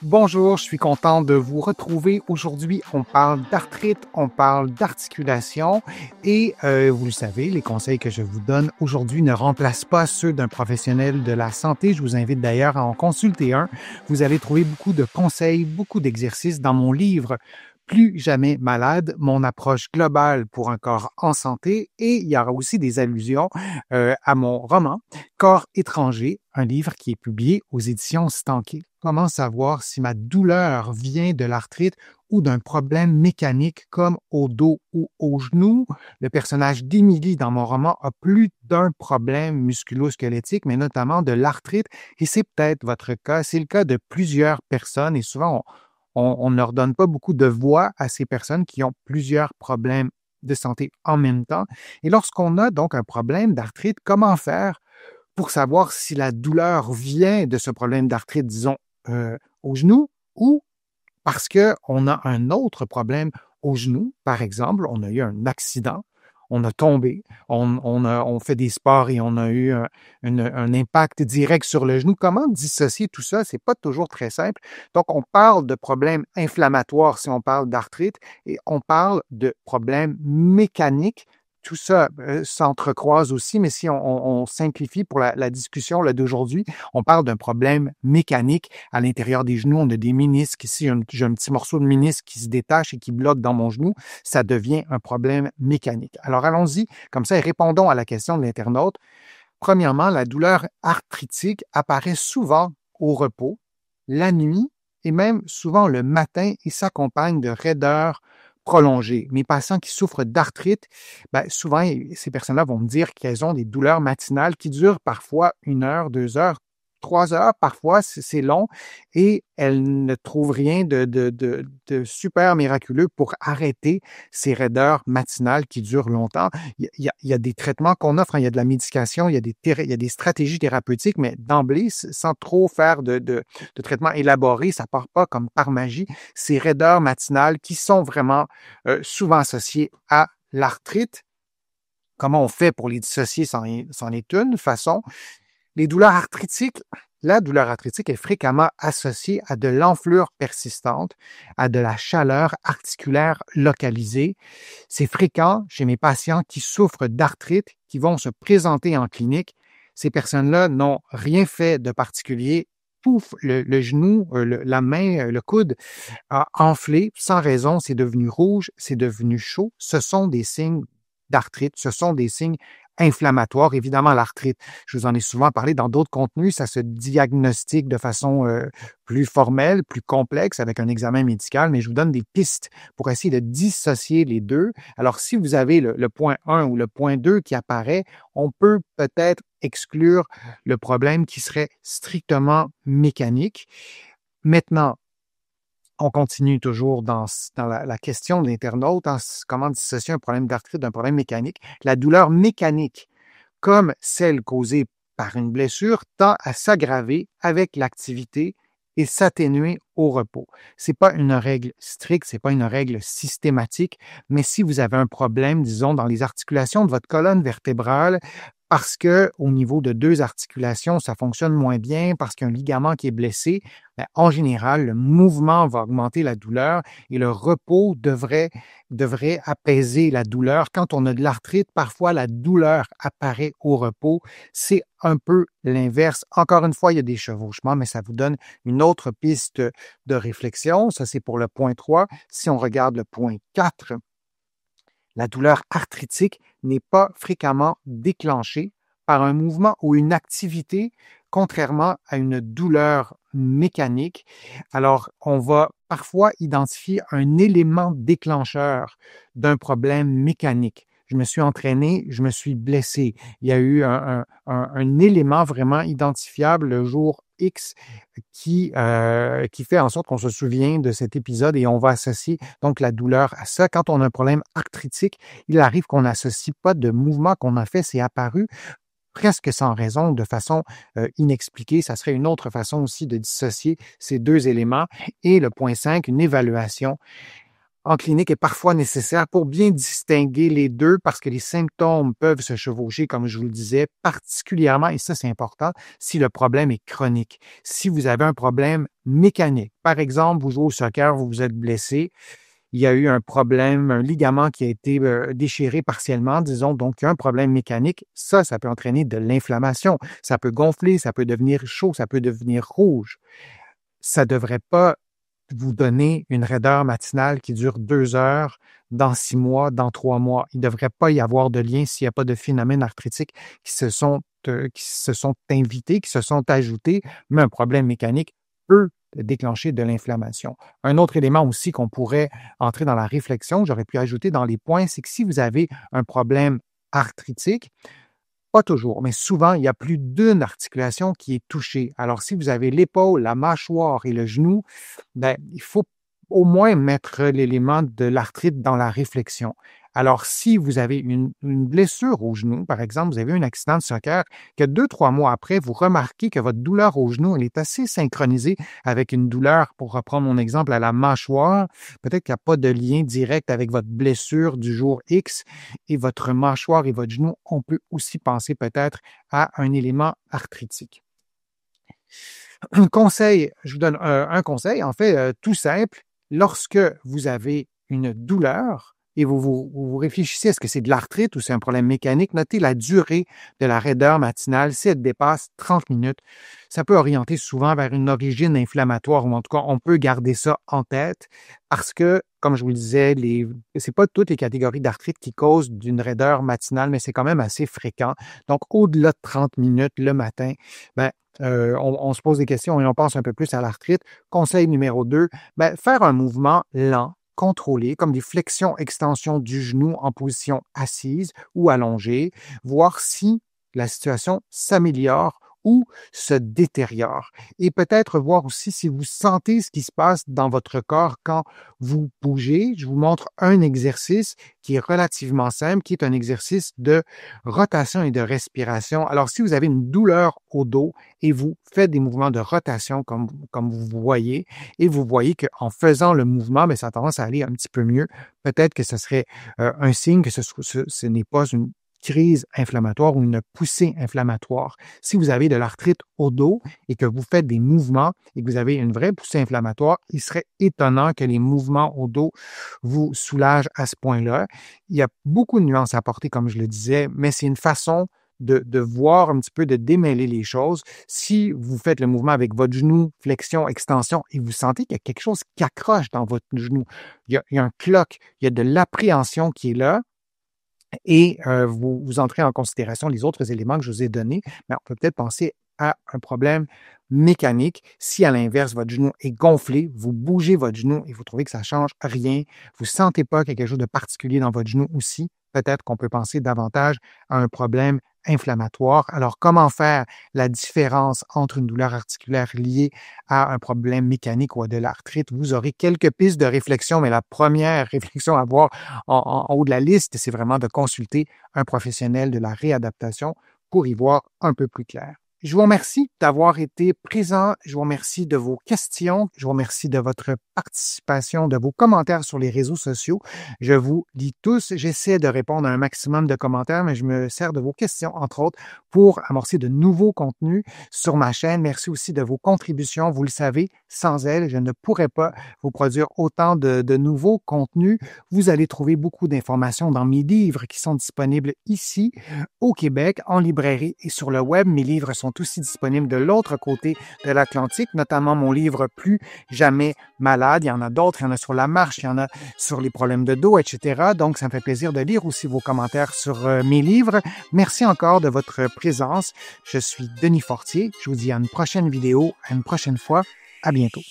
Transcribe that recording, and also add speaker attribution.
Speaker 1: Bonjour, je suis content de vous retrouver. Aujourd'hui, on parle d'arthrite, on parle d'articulation et vous le savez, les conseils que je vous donne aujourd'hui ne remplacent pas ceux d'un professionnel de la santé. Je vous invite d'ailleurs à en consulter un. Vous allez trouver beaucoup de conseils, beaucoup d'exercices dans mon livre Plus jamais malade, mon approche globale pour un corps en santé, et il y aura aussi des allusions à mon roman Corps étranger, un livre qui est publié aux éditions Stanké. Comment savoir si ma douleur vient de l'arthrite ou d'un problème mécanique comme au dos ou au genou? Le personnage d'Émilie dans mon roman a plus d'un problème musculo-squelettique, mais notamment de l'arthrite, et c'est peut-être votre cas. C'est le cas de plusieurs personnes, et souvent on ne leur donne pas beaucoup de voix à ces personnes qui ont plusieurs problèmes de santé en même temps. Et lorsqu'on a donc un problème d'arthrite, comment faire pour savoir si la douleur vient de ce problème d'arthrite, disons, au genou, ou parce qu'on a un autre problème au genou? Par exemple, on a eu un accident, on a tombé, on fait des sports et on a eu un impact direct sur le genou. Comment dissocier tout ça? C'est pas toujours très simple. Donc, on parle de problèmes inflammatoires si on parle d'arthrite, et on parle de problèmes mécaniques. Tout ça s'entrecroise aussi, mais si on simplifie pour la discussion là, d'aujourd'hui, on parle d'un problème mécanique à l'intérieur des genoux. On a des ménisques. Ici, j'ai un petit morceau de ménisque qui se détache et qui bloque dans mon genou. Ça devient un problème mécanique. Alors, allons-y comme ça et répondons à la question de l'internaute. Premièrement, la douleur arthritique apparaît souvent au repos, la nuit et même souvent le matin et s'accompagne de raideurs prolongées. Mes patients qui souffrent d'arthrite, souvent, ces personnes-là vont me dire qu'elles ont des douleurs matinales qui durent parfois 1 heure, 2 heures, 3 heures, parfois c'est long, et elles ne trouvent rien de super miraculeux pour arrêter ces raideurs matinales qui durent longtemps. Il y a des traitements qu'on offre, hein, il y a de la médication, il y a des stratégies thérapeutiques, mais d'emblée, sans trop faire de traitements élaborés, ça part pas comme par magie. Ces raideurs matinales qui sont vraiment souvent associées à l'arthrite. Comment on fait pour les dissocier? C'en est une façon. Les douleurs arthritiques, la douleur arthritique est fréquemment associée à de l'enflure persistante, à de la chaleur articulaire localisée. C'est fréquent chez mes patients qui souffrent d'arthrite, qui vont se présenter en clinique. Ces personnes-là n'ont rien fait de particulier. Pouf, le genou, la main, le coude a enflé sans raison, c'est devenu rouge, c'est devenu chaud. Ce sont des signes d'arthrite, ce sont des signes inflammatoires. Évidemment, l'arthrite, je vous en ai souvent parlé dans d'autres contenus, ça se diagnostique de façon plus formelle, plus complexe avec un examen médical, mais je vous donne des pistes pour essayer de dissocier les deux. Alors, si vous avez le point 1 ou le point 2 qui apparaît, on peut peut-être exclure le problème qui serait strictement mécanique. Maintenant, on continue toujours dans la question de l'internaute, hein, comment dissocier un problème d'arthrite d'un problème mécanique. La douleur mécanique, comme celle causée par une blessure, tend à s'aggraver avec l'activité et s'atténuer au repos. C'est pas une règle stricte, c'est pas une règle systématique, mais si vous avez un problème, disons, dans les articulations de votre colonne vertébrale, parce que au niveau de 2 articulations, ça fonctionne moins bien, parce qu'il y a un ligament qui est blessé, en général, le mouvement va augmenter la douleur et le repos devrait apaiser la douleur. Quand on a de l'arthrite, parfois la douleur apparaît au repos. C'est un peu l'inverse. Encore une fois, il y a des chevauchements, mais ça vous donne une autre piste de réflexion. Ça, c'est pour le point 3. Si on regarde le point 4, la douleur arthritique n'est pas fréquemment déclenchée par un mouvement ou une activité, contrairement à une douleur mécanique. Alors, on va parfois identifier un élément déclencheur d'un problème mécanique. Je me suis entraîné, je me suis blessé. Il y a eu un élément vraiment identifiable le jour X qui fait en sorte qu'on se souvient de cet épisode et on va associer donc la douleur à ça. Quand on a un problème arthritique, il arrive qu'on n'associe pas de mouvement qu'on a fait, c'est apparu presque sans raison, de façon inexpliquée. Ça serait une autre façon aussi de dissocier ces deux éléments. Et le point 5, une évaluation. en clinique est parfois nécessaire pour bien distinguer les deux parce que les symptômes peuvent se chevaucher, comme je vous le disais, particulièrement, et ça c'est important, si le problème est chronique. Si vous avez un problème mécanique, par exemple, vous jouez au soccer, vous vous êtes blessé, il y a eu un problème, un ligament qui a été déchiré partiellement, disons, donc il y a un problème mécanique, ça peut entraîner de l'inflammation, ça peut gonfler, ça peut devenir chaud, ça peut devenir rouge. Ça ne devrait pas vous donner une raideur matinale qui dure 2 heures dans 6 mois, dans 3 mois. Il ne devrait pas y avoir de lien s'il n'y a pas de phénomènes arthritiques qui se sont invités, qui se sont ajoutés, mais un problème mécanique peut déclencher de l'inflammation. Un autre élément aussi qu'on pourrait entrer dans la réflexion, j'aurais pu ajouter dans les points, c'est que si vous avez un problème arthritique, pas toujours, mais souvent, il y a plus d'une articulation qui est touchée. Alors, si vous avez l'épaule, la mâchoire et le genou, ben, il faut au moins mettre l'élément de l'arthrite dans la réflexion. Alors, si vous avez une blessure au genou, par exemple, vous avez eu un accident de soccer, que 2-3 mois après, vous remarquez que votre douleur au genou, elle est assez synchronisée avec une douleur, pour reprendre mon exemple, à la mâchoire. Peut-être qu'il n'y a pas de lien direct avec votre blessure du jour X et votre mâchoire et votre genou. On peut aussi penser peut-être à un élément arthritique. Un conseil, je vous donne un conseil, en fait, tout simple. Lorsque vous avez une douleur et vous réfléchissez, est-ce que c'est de l'arthrite ou c'est un problème mécanique, notez la durée de la raideur matinale. Si elle dépasse 30 minutes, ça peut orienter souvent vers une origine inflammatoire, ou en tout cas, on peut garder ça en tête parce que, comme je vous le disais, c'est pas toutes les catégories d'arthrite qui causent d'une raideur matinale, mais c'est quand même assez fréquent. Donc, au-delà de 30 minutes le matin, on se pose des questions et on pense un peu plus à l'arthrite. Conseil numéro 2, faire un mouvement lent, contrôlé, comme des flexions-extensions du genou en position assise ou allongée, voir si la situation s'améliore ou se détériore. Et peut-être voir aussi si vous sentez ce qui se passe dans votre corps quand vous bougez. Je vous montre un exercice qui est relativement simple, qui est un exercice de rotation et de respiration. Alors, si vous avez une douleur au dos et vous faites des mouvements de rotation comme vous voyez, et vous voyez qu'en faisant le mouvement, ça a tendance à aller un petit peu mieux, peut-être que ce serait un signe que ce n'est pas une crise inflammatoire ou une poussée inflammatoire. Si vous avez de l'arthrite au dos et que vous faites des mouvements et que vous avez une vraie poussée inflammatoire, il serait étonnant que les mouvements au dos vous soulagent à ce point-là. Il y a beaucoup de nuances à apporter, comme je le disais, mais c'est une façon de voir un petit peu, de démêler les choses. Si vous faites le mouvement avec votre genou, flexion, extension, et vous sentez qu'il y a quelque chose qui accroche dans votre genou, il y a un cloc, il y a de l'appréhension qui est là, et vous entrez en considération les autres éléments que je vous ai donnés, mais on peut peut-être penser à un problème mécanique. Si à l'inverse, votre genou est gonflé, vous bougez votre genou et vous trouvez que ça ne change rien, vous ne sentez pas qu'il y a quelque chose de particulier dans votre genou aussi, peut-être qu'on peut penser davantage à un problème inflammatoire. Alors, comment faire la différence entre une douleur articulaire liée à un problème mécanique ou à de l'arthrite? Vous aurez quelques pistes de réflexion, mais la première réflexion à avoir en haut de la liste, c'est vraiment de consulter un professionnel de la réadaptation pour y voir un peu plus clair. Je vous remercie d'avoir été présent. Je vous remercie de vos questions. Je vous remercie de votre participation, de vos commentaires sur les réseaux sociaux. Je vous lis tous. J'essaie de répondre à un maximum de commentaires, mais je me sers de vos questions, entre autres, pour amorcer de nouveaux contenus sur ma chaîne. Merci aussi de vos contributions. Vous le savez, sans elles, je ne pourrais pas vous produire autant de nouveaux contenus. Vous allez trouver beaucoup d'informations dans mes livres qui sont disponibles ici, au Québec, en librairie et sur le web. Mes livres sont aussi disponibles de l'autre côté de l'Atlantique, notamment mon livre Plus jamais malade. Il y en a d'autres, il y en a sur la marche, il y en a sur les problèmes de dos, etc. Donc, ça me fait plaisir de lire aussi vos commentaires sur mes livres. Merci encore de votre présence. Je suis Denis Fortier. Je vous dis à une prochaine vidéo, à une prochaine fois. À bientôt.